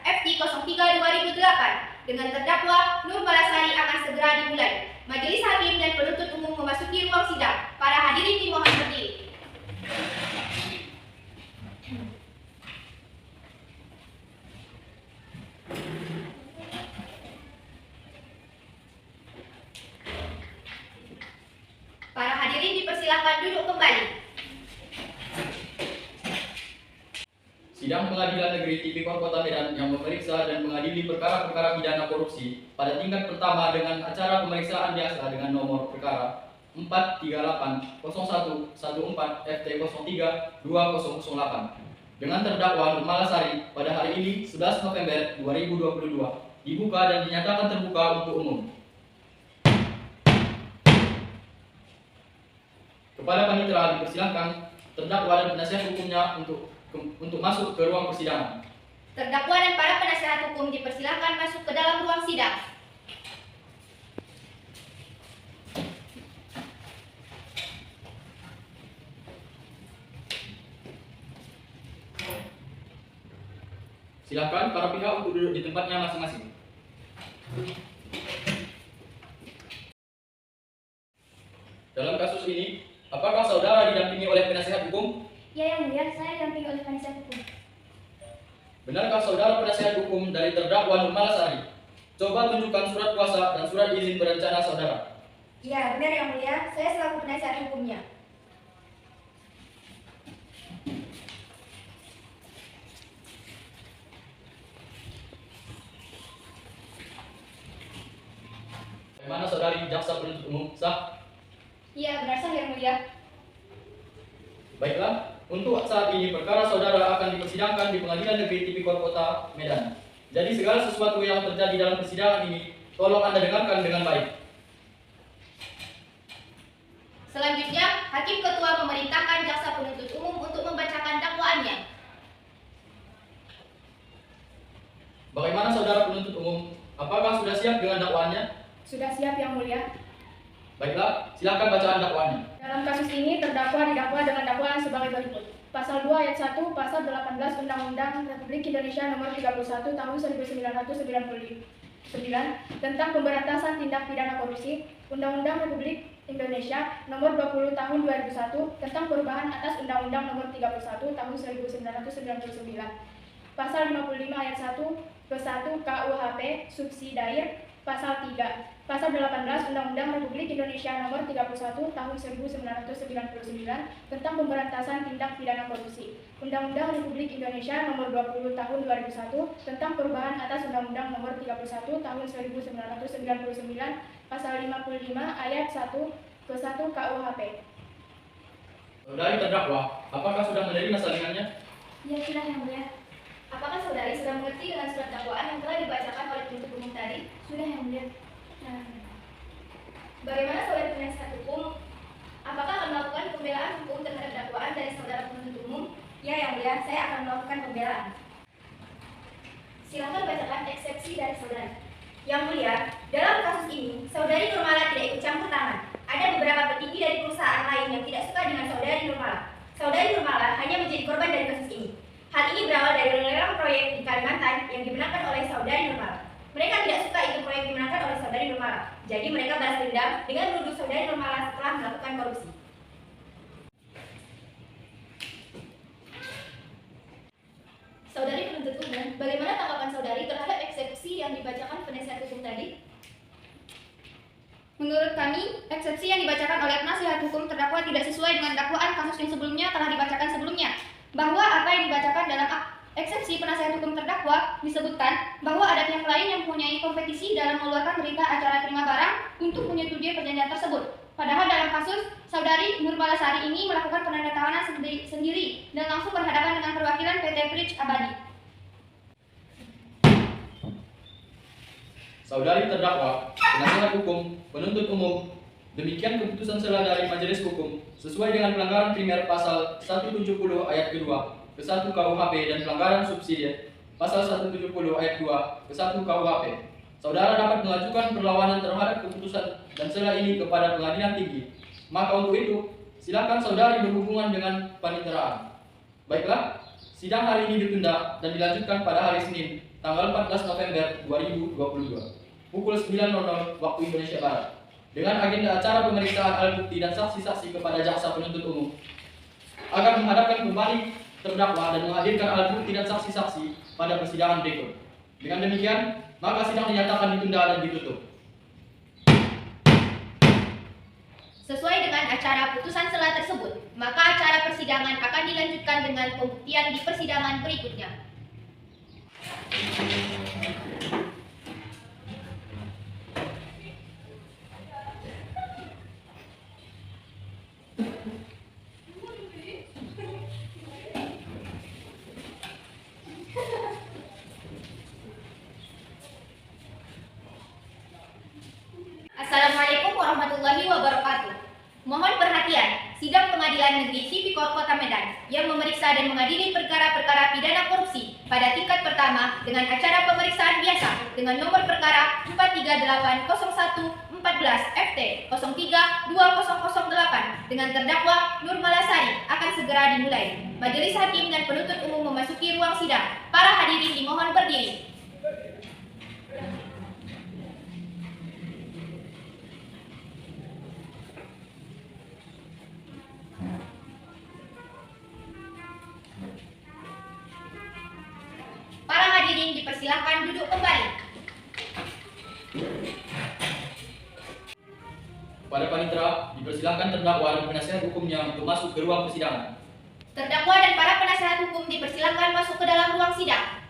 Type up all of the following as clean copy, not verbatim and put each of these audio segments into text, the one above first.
FT03/2008 dengan terdakwa Nur Malasari akan segera dimulai. Majelis Hakim dan penuntut umum memasuki ruang sidang. Para hadirin dimohon berdiri. Para hadirin dipersilakan duduk kembali. Sidang Pengadilan Negeri Tipikor Kota Medan yang memeriksa dan mengadili perkara-perkara pidana korupsi pada tingkat pertama dengan acara pemeriksaan biasa dengan nomor perkara 4380114 FT032008 dengan terdakwa Nur Malasari pada hari ini 11 November 2022 dibuka dan dinyatakan terbuka untuk umum. Kepada panitera dipersilakan terdakwa dan penasihat hukumnya untuk masuk ke ruang persidangan. Terdakwa dan para penasihat hukum dipersilakan masuk ke dalam ruang sidang. Silakan para pihak untuk duduk di tempatnya masing-masing. Dalam kasus ini, apakah saudara didampingi oleh penasihat hukum? Ya, Yang Mulia, saya didampingi oleh penasihat hukum. Benarkah saudara penasihat hukum dari terdakwa Nur Malasari? Coba tunjukkan surat kuasa dan surat izin berencana saudara. Ya, benar Yang Mulia, saya selaku penasihat hukumnya. Bagaimana saudari jaksa penuntut umum sah? Iya, benar sah Yang Mulia. Baiklah, untuk saat ini perkara saudara akan dipersidangkan di Pengadilan Negeri Tipikor Kota Medan. Jadi segala sesuatu yang terjadi dalam persidangan ini, tolong Anda dengarkan dengan baik. Selanjutnya, Hakim Ketua memerintahkan jaksa penuntut umum untuk membacakan dakwaannya. Bagaimana saudara penuntut umum? Apakah sudah siap dengan dakwaannya? Sudah siap Yang Mulia. Baiklah, silakan bacaan dakwaannya. Dalam kasus ini, terdakwa didakwa dengan dakwaan sebagai berikut. Pasal 2 ayat 1, Pasal 18 Undang-Undang Republik Indonesia Nomor 31 Tahun 1999 tentang pemberantasan tindak pidana korupsi, Undang-Undang Republik Indonesia Nomor 20 Tahun 2001 tentang perubahan atas Undang-Undang Nomor 31 Tahun 1999, Pasal 55 ayat 1 ke 1 KUHP subsidiar, Pasal 3, Pasal 18 Undang-Undang Republik Indonesia Nomor 31 Tahun 1999 tentang pemberantasan tindak pidana korupsi, Undang-Undang Republik Indonesia Nomor 20 Tahun 2001 tentang perubahan atas Undang-Undang Nomor 31 Tahun 1999, Pasal 55 ayat 1 ke 1 KUHP. Saudari terdakwa, apakah sudah menerima salinannya? Ya, sudah Yang Mulia. Apakah saudari sudah mengerti dengan surat dakwaan yang telah dibacakan oleh penuntut umum tadi? Sudah Yang Mulia. Bagaimana saudari penasihat hukum? Apakah akan melakukan pembelaan hukum terhadap dakwaan dari saudara penuntut umum? Ya Yang Mulia, saya akan melakukan pembelaan. Silakan bacakan eksepsi dari saudari. Yang Mulia, dalam kasus ini, saudari Nurmala tidak ikut campur tangan. Ada beberapa petinggi dari perusahaan lain yang tidak suka dengan saudari Nurmala. Saudari Nurmala hanya menjadi korban dari kasus ini. Hal ini berawal dari lelang proyek di Kalimantan yang dimenangkan oleh saudari Nurmala. Mereka tidak suka itu proyek dimenangkan oleh saudari Nurmala. Jadi mereka balas dendam dengan menuduh saudari Nurmala setelah melakukan korupsi. Saudari penuntut umum, bagaimana tanggapan saudari terhadap eksepsi yang dibacakan penasihat hukum tadi? Menurut kami, eksepsi yang dibacakan oleh penasihat hukum terdakwa tidak sesuai dengan dakwaan kasus yang sebelumnya telah dibacakan sebelumnya. Bahwa apa yang dibacakan dalam eksepsi penasihat hukum terdakwa disebutkan bahwa ada pihak lain yang mempunyai kompetisi dalam mengeluarkan berita acara terima barang untuk menyetujui perjanjian tersebut. Padahal dalam kasus, saudari Nur Malasari ini melakukan penandatanganan sendiri dan langsung berhadapan dengan perwakilan PT Bridge Abadi. Saudari terdakwa, penasihat hukum, penuntut umum, demikian keputusan sela dari Majelis Hukum sesuai dengan pelanggaran primer pasal 170 ayat kedua ke 1 KUHP dan pelanggaran subsidiar pasal 170 ayat 2 ke 1 KUHP. Saudara dapat mengajukan perlawanan terhadap keputusan dan sela ini kepada pengadilan tinggi. Maka untuk itu, silakan saudari berhubungan dengan paniteraan. Baiklah, Sidang hari ini ditunda dan dilanjutkan pada hari Senin, tanggal 14 November 2022, pukul 9.00 waktu Indonesia Barat, dengan agenda acara pemeriksaan alat bukti dan saksi-saksi kepada jaksa penuntut umum, agar menghadapkan kembali terdakwa dan menghadirkan alat bukti dan saksi-saksi pada persidangan berikut. Dengan demikian, maka sidang dinyatakan ditunda dan ditutup. Sesuai dengan acara putusan sela tersebut, maka acara persidangan akan dilanjutkan dengan pembuktian di persidangan berikutnya. Assalamualaikum warahmatullahi wabarakatuh. Mohon perhatian, sidang Pengadilan Negeri Tipikor Kota Medan yang memeriksa dan mengadili perkara-perkara pidana korupsi pada tingkat pertama dengan acara pemeriksaan biasa dengan nomor perkara 4380114 FT 032008 dengan terdakwa Nur Malasari akan segera dimulai. Majelis Hakim dan penuntut umum memasuki ruang sidang. Para hadirin dimohon berdiri. Para hadirin dipersilakan duduk kembali. Pada panitera, dipersilakan terdakwa dan penasihat hukumnya untuk masuk ke ruang persidangan. Terdakwa dan para penasehat hukum dipersilakan masuk ke dalam ruang sidang.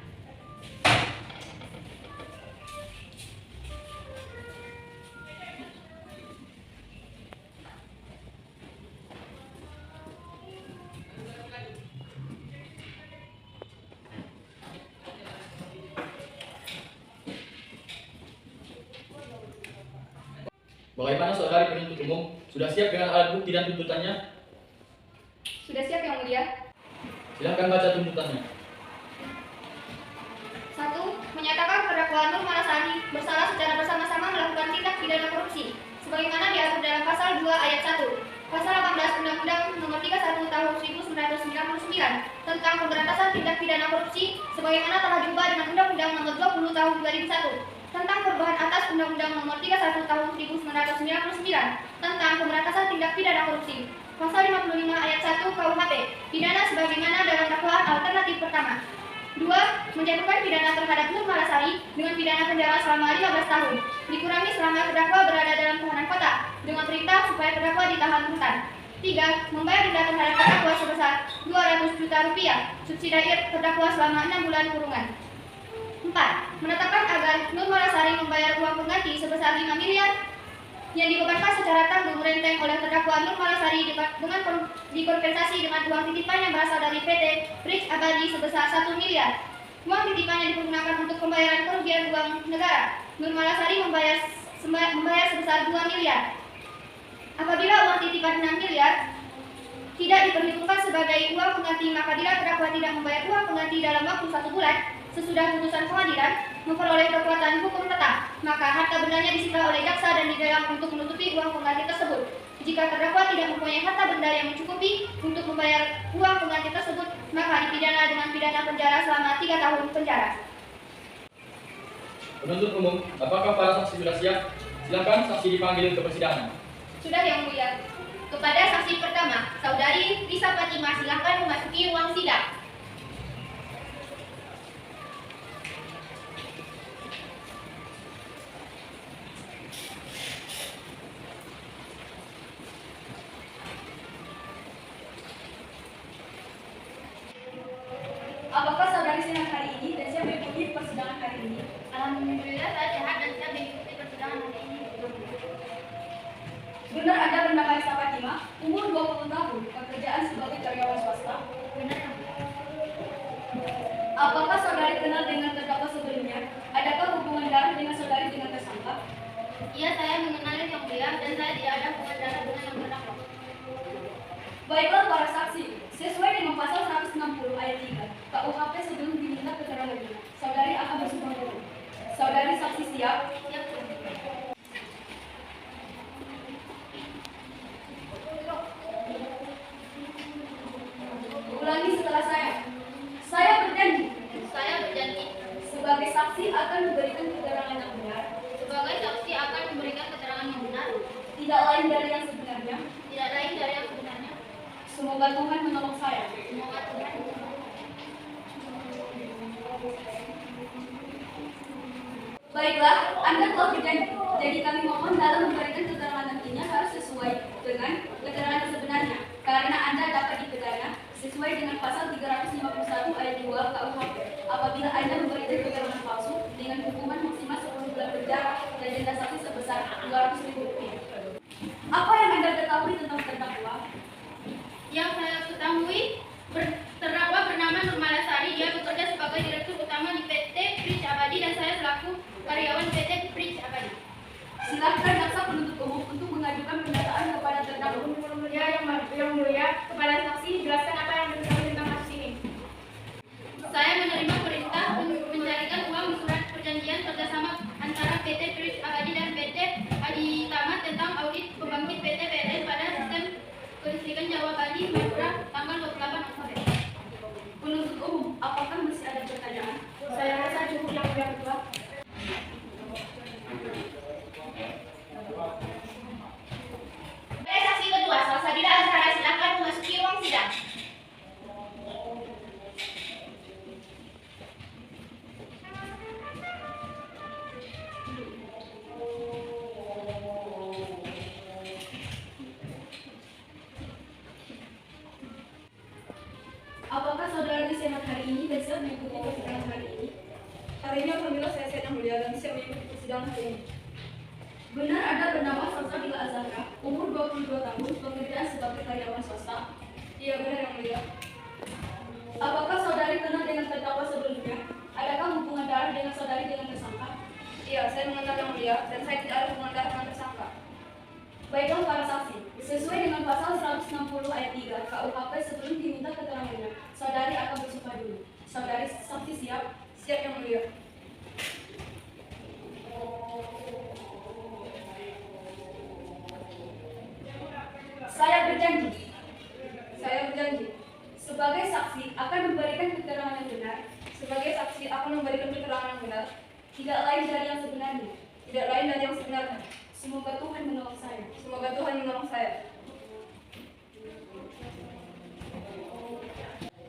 Bagaimana saudari penuntut umum? Sudah siap dengan alat bukti dan tuntutannya? Sudah siap Yang Mulia. Silakan baca tuntutannya. 1. Menyatakan terdakwa Nur Malasari bersalah secara bersama-sama melakukan tindak pidana korupsi sebagaimana diatur dalam pasal 2 ayat 1, pasal 18 Undang-Undang Nomor 31 Tahun 1999 tentang pemberantasan tindak pidana korupsi sebagaimana telah diubah dengan Undang-Undang Nomor 20 Tahun 2001 tentang perubahan atas Undang-Undang Nomor 31 Tahun 1999 tentang pemberantasan tindak pidana korupsi. Pasal 55 ayat 1 KUHP, pidana sebagaimana dalam dakwaan alternatif pertama. 2. Menjatuhkan pidana terhadap Nur Malasari dengan pidana penjara selama 15 tahun, dikurangi selama terdakwa berada dalam tahanan kota, dengan perintah supaya terdakwa ditahan rutan. 3. Membayar denda terhadap terdakwa sebesar 200 juta rupiah, subsidi terdakwa selama 6 bulan kurungan. 4. Menetapkan agar Nur Malasari membayar uang pengganti sebesar 5 miliar yang dibebankan secara tanggung renteng oleh terdakwa Nur Malasari dengan dikompensasi dengan uang titipan yang berasal dari PT Bridge Abadi sebesar 1 miliar. Uang titipan yang digunakan untuk pembayaran kerugian uang negara. Nur Malasari membayar sebesar 2 miliar. Apabila uang titipan 6 miliar tidak diperhitungkan sebagai uang pengganti, maka bila terdakwa tidak membayar uang pengganti dalam waktu 1 bulan sesudah putusan pengadilan memperoleh kekuatan hukum tetap, maka harta bendanya disita oleh jaksa dan dilelang untuk menutupi uang pengganti tersebut. Jika terdakwa tidak mempunyai harta benda yang mencukupi untuk membayar uang pengganti tersebut, maka dipidana dengan pidana penjara selama 3 tahun penjara. Penuntut umum, apakah para saksi sudah siap? Silakan saksi dipanggil ke persidangan. Sudah Yang Mulia. Kepada saksi pertama, Saudari Risa Fatimah, silakan memasuki ruang sidang. Apakah saudari sehat hari ini dan siap mengikuti persidangan hari ini? Alhamdulillah saya sehat dan siap mengikuti persidangan hari ini. Benar Anda bernama Risa Fatimah, umur 20 tahun, pekerjaan sebagai karyawan swasta? Benar. Apakah saudari kenal dengan terdakwa sebelumnya? Adakah hubungan darah dengan saudari dengan tersangka? Iya, saya mengenali Yang Mulia dan saya tidak ada hubungan darah dengan yang terdakwa. Baiklah para saksi, sesuai dengan pasal 160 ayat 3 KUHP sebelum diminta keterangannya, saudari akan bersumpah bohong. Saudari saksi siap? Siap. Ulangi setelah saya. saksi akan memberikan keterangan yang benar, Sebagai saksi akan memberikan keterangan yang benar, tidak lain dari yang sebenarnya. tidak lain dari yang sebenarnya. Semoga Tuhan menolong saya. Semoga Tuhan Baiklah, Anda telah berjanji. Jadi kami mohon dalam memberikan keterangan nantinya harus sesuai dengan keterangan yang sebenarnya. Karena Anda dapat dipidana sesuai dengan pasal 351 ayat 2 KUHP. Apabila Anda memberikan keterangan palsu dengan hukuman maksimal 10 bulan penjara dan denda saksi sebesar Rp200.000. Apa yang Anda ketahui tentang terdakwa? Yang saya ketahui, terdakwa bernama Nurmalasari. Dia bekerja sebagai direktur utama di PT Bridge Abadi dan saya selaku karyawan PT Bridge Abadi. Silakan jaksa penuntut umum untuk mengajukan pendataan kepada terdakwa. Yang mulia, kepada saksi jelaskan apa yang diketahui tentang kasus ini. Saya menerima perintah mencarikan uang di surat perjanjian kerjasama antara PT Bridge Abadi dan PT Aditama tentang audit pembangkit PT PLN pada sistem kelistrikan Jawa Bali Madura tanggal 28 Oktober. Penuntut umum, apakah masih ada pertanyaan? Saya rasa cukup yang mulia ketua. Sebagai saksi kedua, Salsabila Azhara, silakan memasuki ruang sidang. Apakah saudara disehat hari ini dan siap mengikuti persidangan hari ini? Hari ini alhamdulillah saya sehat yang mulia dan siap mengikuti persidangan hari ini. Benar Anda bernama Salsabila Azhara, umur 22 tahun, pekerjaan sebagai karyawan swasta. Iya benar yang mulia. Apakah saudari kenal dengan terdakwa sebelumnya? Adakah hubungan darah dengan saudari dengan tersangka? Iya saya mengenal yang mulia dan saya tidak ada hubungan darah dengan tersangka. Baiklah para saksi, sesuai dengan pasal 160 ayat 3 KUHP sebelum diminta keterangannya, saudari akan bersumpah dulu. Saudari saksi siap? Siap yang mulia. Saya berjanji Saya berjanji sebagai saksi akan memberikan keterangan yang benar, sebagai saksi akan memberikan keterangan yang benar, tidak lain dari yang sebenarnya. tidak lain dari yang sebenarnya. Semoga Tuhan menolong saya. Semoga Tuhan menolong saya.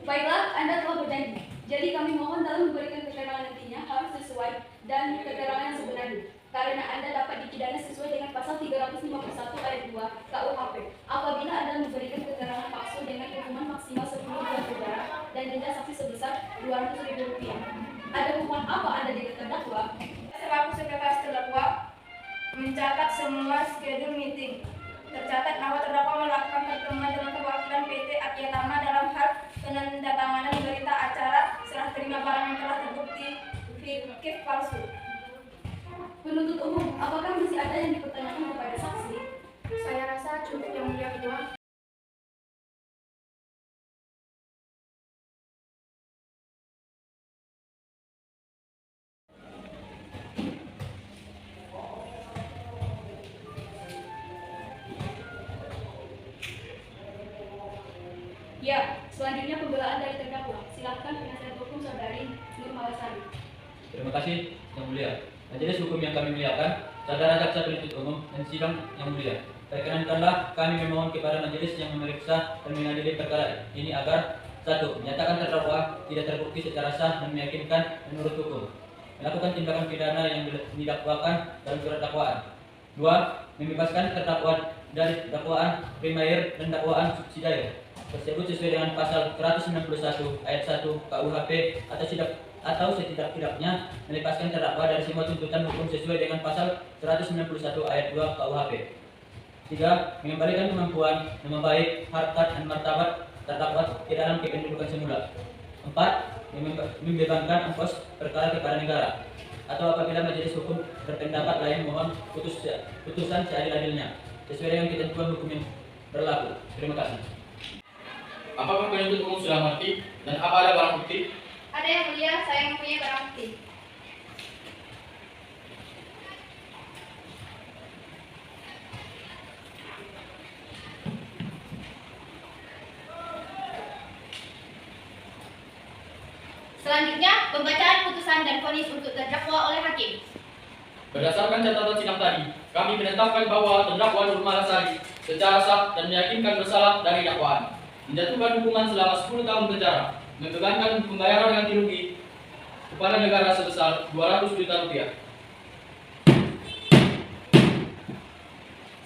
Baiklah, Anda telah berjanji. Jadi kami mohon dalam memberikan keterangan nantinya harus sesuai dan keterangan yang sebenarnya. Karena Anda dapat dipidana sesuai dengan pasal 351 ayat 2 KUHP. Apabila Anda memberikan keterangan palsu dengan hukuman maksimal 10 bulan penjara dan denda saksi sebesar Rp200.000. Ada hukuman apa Anda dengan terdakwa? Selaku sekretaris terdakwa mencatat semua schedule meeting. Tercatat bahwa terdakwa melakukan pertemuan dengan perwakilan PT Aditama dalam hal penandatanganan berita acara serah terima barang yang telah terbukti fiktif palsu. Penuntut umum, apakah masih ada yang dipertanyakan kepada saksi? Saya rasa cukup yang mulia ketua. Ya, selanjutnya pembelaan dari terdakwa. Silakan penasihat hukum saudari Nurmalasari. Terima kasih yang mulia. Majelis hukum yang kami muliakan, saudara jaksa penuntut umum dan sidang yang mulia. Perkenankanlah kami memohon kepada majelis yang memeriksa dan mengadili perkara ini agar 1. Menyatakan terdakwa tidak terbukti secara sah dan meyakinkan menurut hukum, melakukan tindakan pidana yang didakwakan dalam surat dakwaan. 2. Membebaskan terdakwa dari dakwaan primair dan dakwaan subsidiar tersebut sesuai dengan pasal 191 ayat 1 KUHP atau setidak-tidaknya melepaskan terdakwa dari semua tuntutan hukum sesuai dengan pasal 191 ayat 2 KUHP. 3. Mengembalikan kemampuan, nama baik, harkat, dan martabat terdakwa ke dalam kependudukan semula. 4. Membebankan ongkos perkara kepada negara. Atau apabila majelis hukum berpendapat lain mohon putusan seadil-adilnya sesuai dengan ketentuan hukum yang berlaku. Terima kasih. Apakah penuntut umum sudah mengerti dan apa ada barang bukti? Ada yang mulia, saya mempunyai barang bukti. Selanjutnya, pembacaan putusan dan vonis untuk terdakwa oleh hakim. Berdasarkan catatan sidang tadi, kami menetapkan bahwa terdakwa Nur Malasari secara sah dan meyakinkan bersalah dari dakwaan, menjatuhkan hukuman selama 10 tahun penjara, membebankan pembayaran ganti rugi kepada negara sebesar 200 juta rupiah.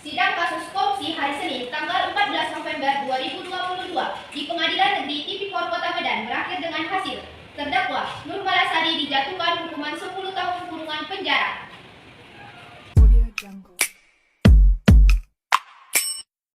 Sidang kasus korupsi hari Senin, tanggal 14 November 2022 di Pengadilan Negeri Tipikor Kota Medan berakhir dengan hasil terdakwa Nur Malasari dijatuhkan hukuman 10 tahun kurungan penjara